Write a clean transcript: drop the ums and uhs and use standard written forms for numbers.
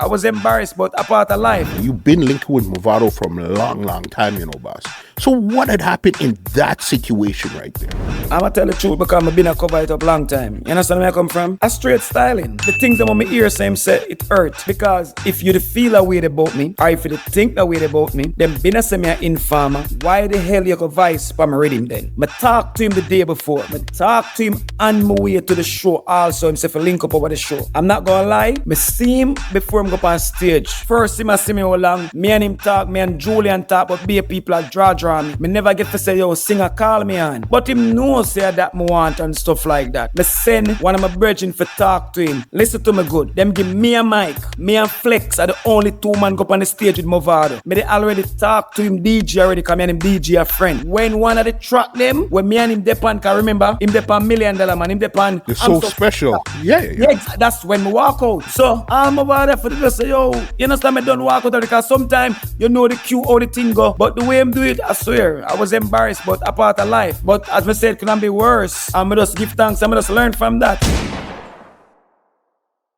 I was embarrassed, but a part of life. You've been linked with Mavado from a long time, you know, boss. So what had happened in that situation right there? I'ma tell the truth because I've been a cover it up long time. You understand where I come from? A straight styling. The things that when me hear same say it hurt. Because if you feel a way about me, or if you think a way about me, then been a semi informer. Why the hell you go vice for my rhythm then? Me talk to him the day before. Me talk to him on my way to the show also. Him say for link up over the show. I'm not gonna lie. Me see him before him go up on stage. First him a see me all along. Me and him talk, me and Julian talk, but be people are draw me. Me never get to say, yo, singer call me on. But him know say that me want and stuff like that. Me send one of my brethren for talk to him. Listen to me good. Them give me a mic. Me and Flex are the only two man go up on the stage with Mavado. Me they already talk to him DJ already, cause me and him DJ a friend. When one of the track them, when me and him depend, can remember, him depend $1 million man, him depend. It's so special. Yeah. That's when me walk out. So I'm Mavado for the girl say, yo, you understand me don't walk out because sometimes you know the cue how the thing go. But the way him do it, I swear, I was embarrassed, but a part of life. But as I said, couldn't be worse. I'm just give thanks, I'm just learn from that.